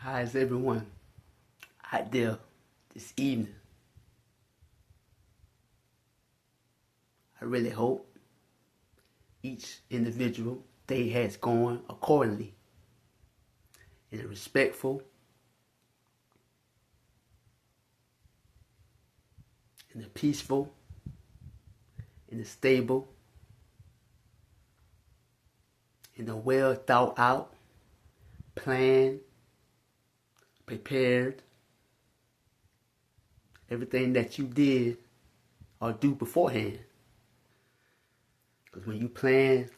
How is everyone out there this evening? I really hope each individual day has gone accordingly in a respectful, in a peaceful, in a stable, in a well thought out, planned, prepared, everything that you did or do beforehand. Because when you plan,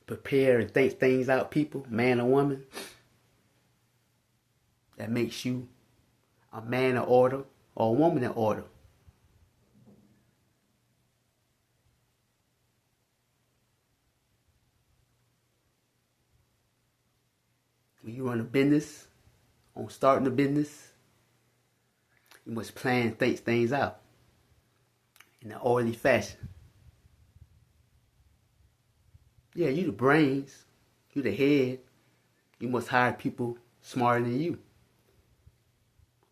prepare, and think things out, people, man or woman, that makes you a man of order or a woman of order. When you run a business, on starting a business, you must plan and think things out in an orderly fashion. Yeah, you the brains, you the head. You must hire people smarter than you.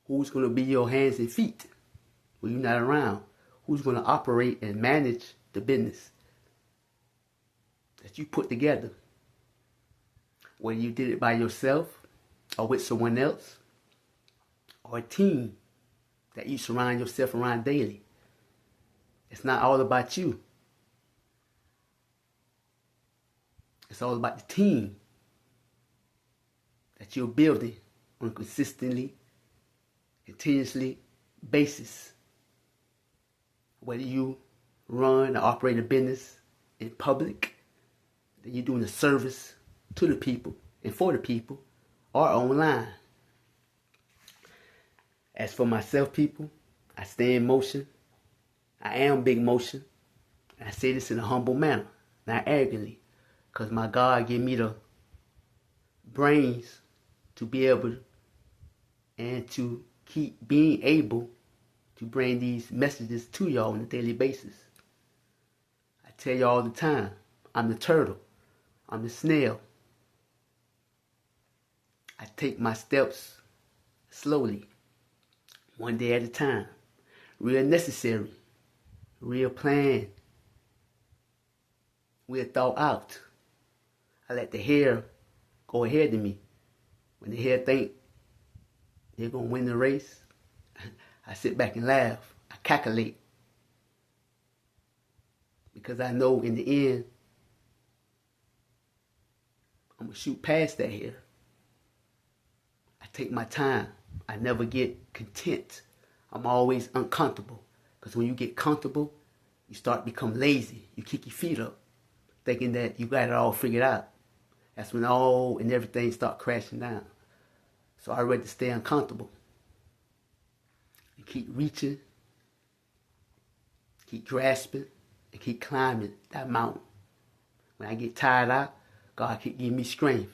Who's going to be your hands and feet when you're not around? Who's going to operate and manage the business that you put together? Whether you did it by yourself or with someone else or a team that you surround yourself around daily. It's not all about you. It's all about the team that you're building on a continuously basis. Whether you run or operate a business in public, that you're doing a service to the people and for the people, or online. As for myself, people, I stay in motion. I am big motion. And I say this in a humble manner, not arrogantly, because my God gave me the brains to be able and to keep being able to bring these messages to y'all on a daily basis. I tell y'all all the time, I'm the turtle. I'm the snail. I take my steps slowly, one day at a time. Real necessary, real plan, real thought out. I let the hair go ahead of me. When the hair think they're going to win the race, I sit back and laugh. I calculate. Because I know in the end, I'm going to shoot past that hair. I take my time. I never get content. I'm always uncomfortable. Because when you get comfortable, you start to become lazy. You kick your feet up, thinking that you got it all figured out. That's when all and everything start crashing down. So I'd rather stay uncomfortable and keep reaching, keep grasping, and keep climbing that mountain. When I get tired out, God keep giving me strength.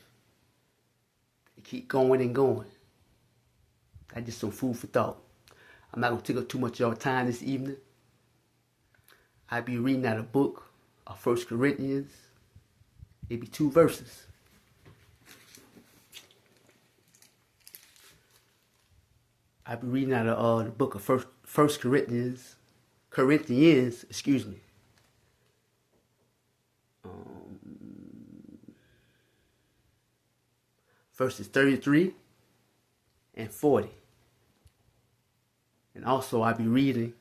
And keep going and going. That's just some food for thought. I'm not going to take up too much of your time this evening. I'll be reading out a book of 1 Corinthians. It'll be 2 verses. I'll be reading out of the book of First Corinthians, excuse me. Verses 33 and 40. And also I'll be reading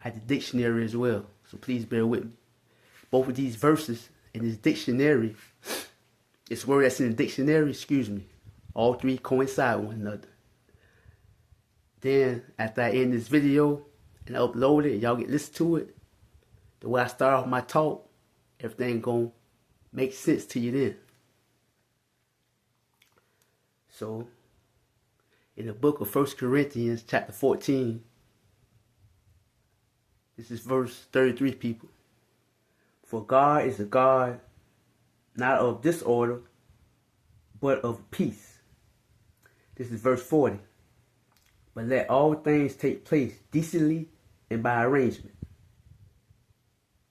at the dictionary as well. So please bear with me. Both of these verses in this dictionary, this word that's in the dictionary, all 3 coincide with one another. Then after I end this video and upload it, y'all get listen to it, the way I start off my talk, everything gonna make sense to you then. So, in the book of 1 Corinthians, chapter 14, this is verse 33, people. For God is a God not of disorder, but of peace. This is verse 40. But let all things take place decently and by arrangement.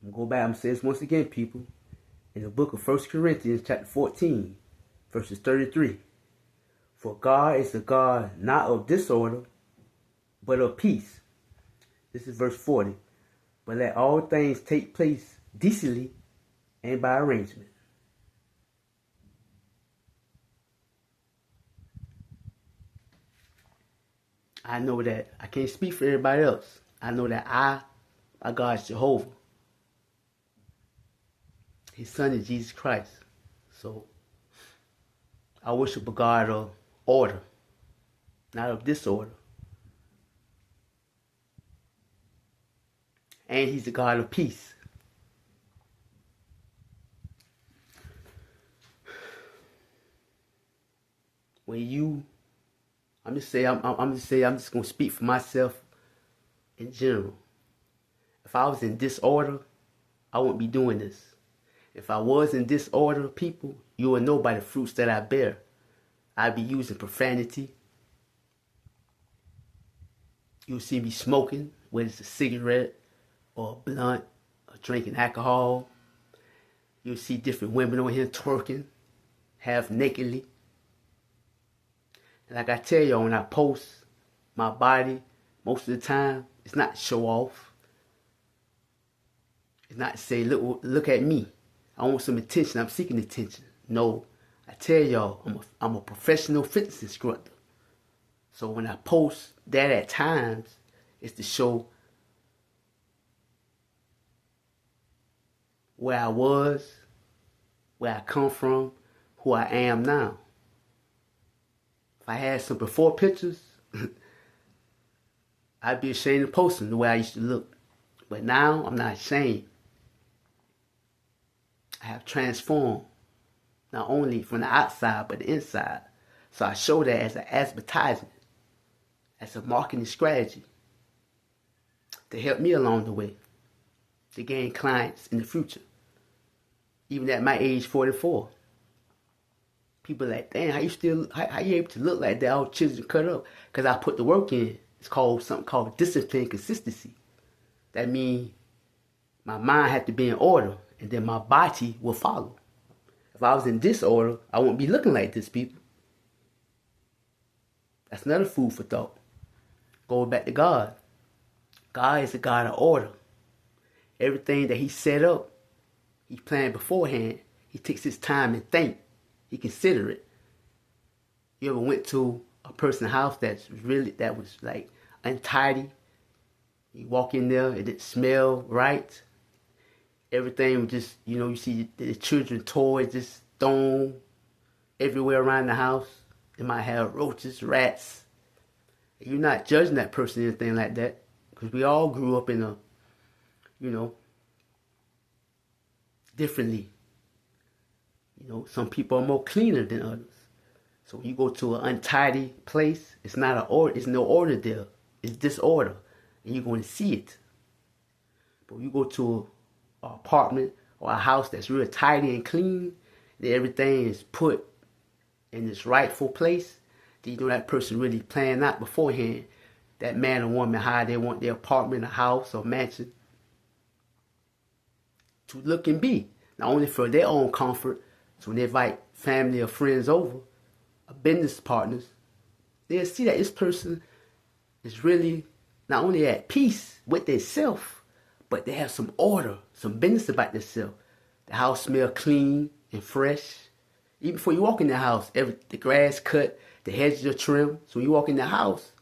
I'm going to go back and say this once again, people. In the book of 1 Corinthians, chapter 14, verses 33. For God is a God not of disorder, but of peace. This is verse 40. But let all things take place decently and by arrangement. I know that I can't speak for everybody else. I know that my God is Jehovah. His son is Jesus Christ. So I worship a God of order, not of disorder. And he's the God of peace. I'm just gonna speak for myself in general. If I was in disorder, I wouldn't be doing this. If I was in disorder, people, you would know by the fruits that I bear. I'd be using profanity. You'll see me smoking, whether it's a cigarette or a blunt or drinking alcohol. You'll see different women on here twerking, half nakedly. And like I tell y'all, when I post my body, most of the time, it's not to show off. It's not to say, look at me. I want some attention. I'm seeking attention. No, I tell y'all, I'm a professional fitness instructor. So when I post that at times, it's to show where I was, where I come from, who I am now. If I had some before pictures, I'd be ashamed of posting the way I used to look. But now, I'm not ashamed. I have transformed, not only from the outside, but the inside. So I show that as an advertisement, as a marketing strategy to help me along the way, to gain clients in the future. Even at my age, 44. People are like, damn, how you able to look like that, all chiseled and cut up? Because I put the work in. It's called something called discipline consistency. That means my mind had to be in order, and then my body will follow. If I was in disorder, I wouldn't be looking like this, people. That's another food for thought. Going back to God. God is a God of order. Everything that he set up, he planned beforehand. He takes his time and think. He consider it. You ever went to a person's house that was like untidy? You walk in there, it didn't smell right. Everything was just, you see the children toys just thrown everywhere around the house. They might have roaches, rats. You're not judging that person or anything like that. Because we all grew up in a, differently. Some people are more cleaner than others. So when you go to an untidy place, it's no order there. It's disorder. And you're going to see it. But when you go to an apartment or a house that's real tidy and clean, and everything is put in its rightful place, then you know that person really planned out beforehand, that man or woman, how they want their apartment, a house, or mansion to look and be. Not only for their own comfort, so when they invite family or friends over, or business partners, they'll see that this person is really not only at peace with themselves, but they have some order, some business about themselves. The house smells clean and fresh. Even before you walk in the house, the grass cut, the hedges are trimmed. So when you walk in the house,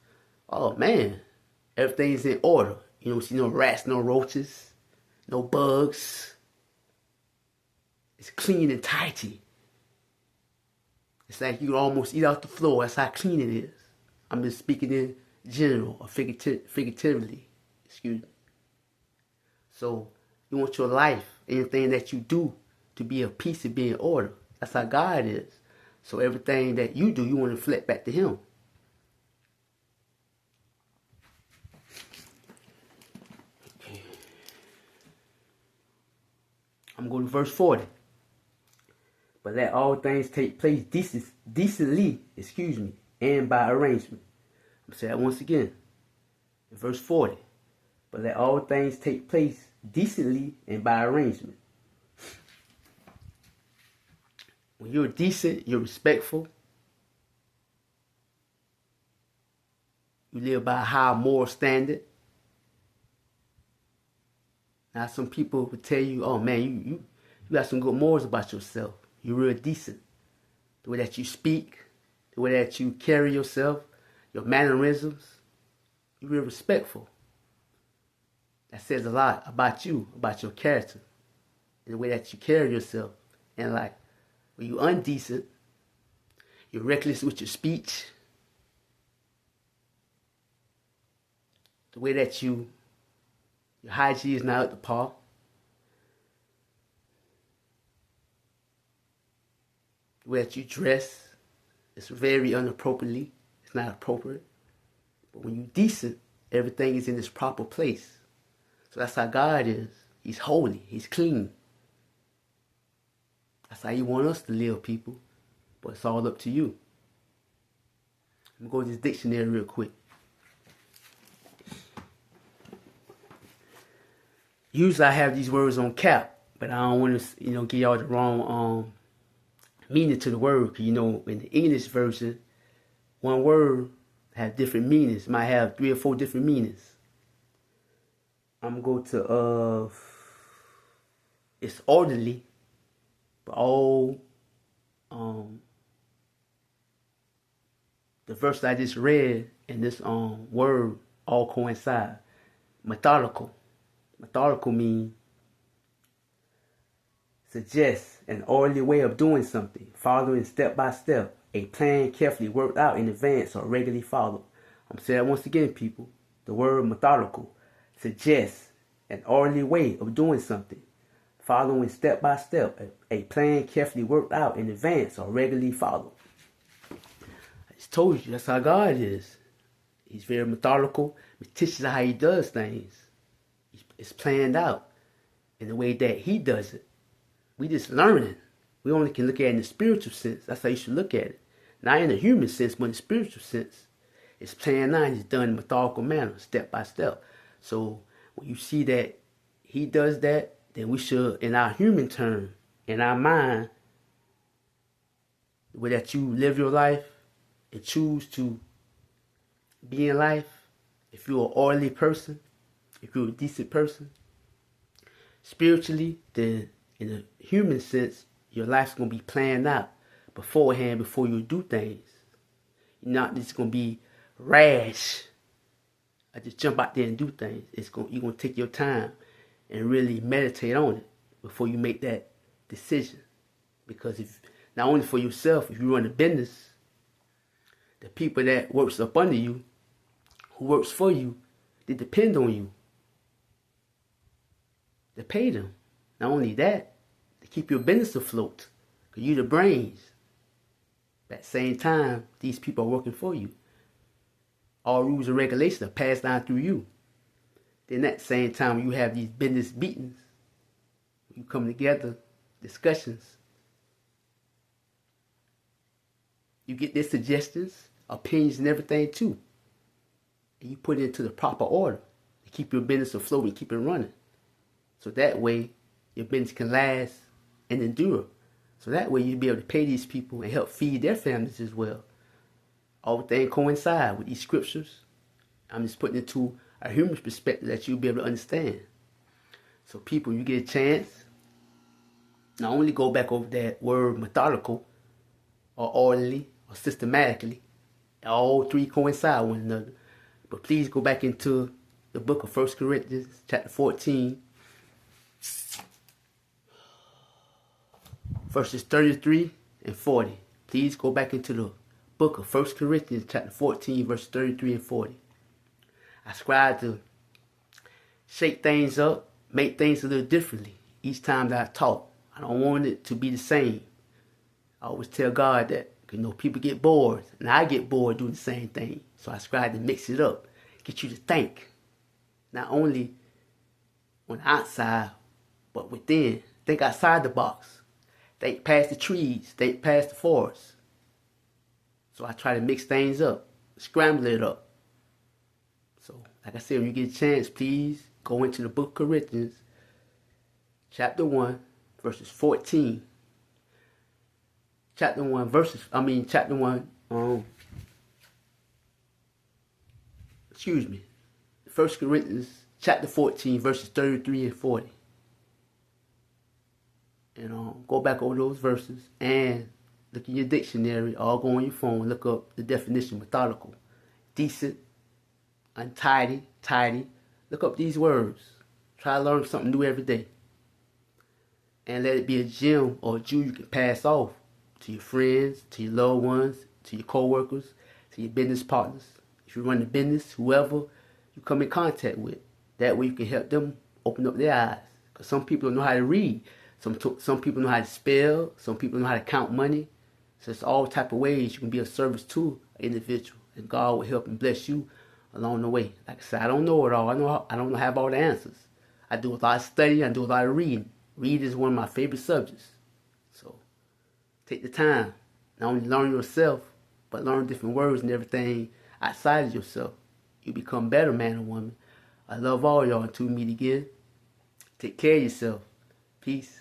oh man, everything's in order. You don't see no rats, no roaches, no bugs. It's clean and tidy. It's like you can almost eat off the floor. That's how clean it is. I'm just speaking in general or figuratively. Excuse me. So you want your life, anything that you do, to be a piece of being order. That's how God is. So everything that you do, you want to reflect back to him. Okay. I'm going to verse 40. But let all things take place decently, and by arrangement. I'm going to say that once again. In verse 40. But let all things take place decently and by arrangement. When you're decent, you're respectful. You live by a high moral standard. Now, some people would tell you, oh man, you got some good morals about yourself. You're real decent. The way that you speak, the way that you carry yourself, your mannerisms, you're real respectful. That says a lot about you, about your character, and the way that you carry yourself in life. When you're undecent, you're reckless with your speech, the way that your hygiene is not up to par. The way that you dress is very inappropriately. It's not appropriate. But when you're decent, everything is in its proper place. So that's how God is. He's holy. He's clean. That's how He wants us to live, people. But it's all up to you. Let me go to this dictionary real quick. Usually I have these words on cap, but I don't want to, give y'all the wrong meaning to the word. Because, in the English version, one word has different meanings. It might have 3 or 4 different meanings. I'm going to go to, it's orderly, but all, the verse I just read and this word all coincide. Methodical. Methodical means suggest an orderly way of doing something, following step by step, a plan carefully worked out in advance or regularly followed. I'm saying that once again, people. The word methodical suggests an orderly way of doing something, following step by step, a plan carefully worked out in advance or regularly followed. I just told you, that's how God is. He's very methodical, meticulous how He does things. It's planned out in the way that He does it. We just learning. We only can look at it in the spiritual sense. That's how you should look at it. Not in the human sense, but in the spiritual sense. It's planned out. It's done in a methodical manner, step by step. So when you see that He does that, then we should, in our human term, in our mind, the way that you live your life and choose to be in life, if you're an orderly person, if you're a decent person, spiritually, then in a human sense, your life's going to be planned out beforehand before you do things. You're not just going to be rash. I just jump out there and do things. You're going to take your time and really meditate on it before you make that decision. Because if not only for yourself, if you run a business, the people that works up under you, who works for you, they depend on you. They pay them. Not only that, they keep your business afloat. Because you're the brains. At the same time, these people are working for you. All rules and regulations are passed down through you. Then at the same time, you have these business meetings. You come together, discussions. You get their suggestions, opinions, and everything too. And you put it into the proper order to keep your business afloat and keep it running. So that way, your business can last and endure. So that way, you'll be able to pay these people and help feed their families as well. All things coincide with these scriptures. I'm just putting it to a human perspective that you'll be able to understand. So people, you get a chance, not only go back over that word methodical or orderly or systematically. All 3 coincide with one another. But please go back into the book of 1 Corinthians chapter 14. Verses 33 and 40. Please go back into the book of 1 Corinthians chapter 14, verses 33 and 40. I strive to shake things up, make things a little differently each time that I talk. I don't want it to be the same. I always tell God that, people get bored, and I get bored doing the same thing. So I strive to mix it up, get you to think, not only on the outside, but within. Think outside the box. Think past the trees. Think past the forest. So I try to mix things up, scramble it up. So, like I said, when you get a chance, please go into the book of Corinthians, chapter 1, verses 14. chapter 1, chapter 1, excuse me, 1 Corinthians chapter 14, verses 33 and 40. And go back over those verses and look in your dictionary, or go on your phone, look up the definition: methodical, decent, untidy, tidy. Look up these words. Try to learn something new every day. And let it be a gem or a jewel you can pass off to your friends, to your loved ones, to your co-workers, to your business partners. If you run a business, whoever you come in contact with, that way you can help them open up their eyes. Because some people don't know how to read. Some people know how to spell. Some people know how to count money. So it's all type of ways you can be of service to an individual. And God will help and bless you along the way. Like I said, I don't know it all. I don't have all the answers. I do a lot of studying. I do a lot of reading. Reading is one of my favorite subjects. So take the time. Not only learn yourself, but learn different words and everything outside of yourself. You become better, man or woman. I love all y'all until we meet again. Take care of yourself. Peace.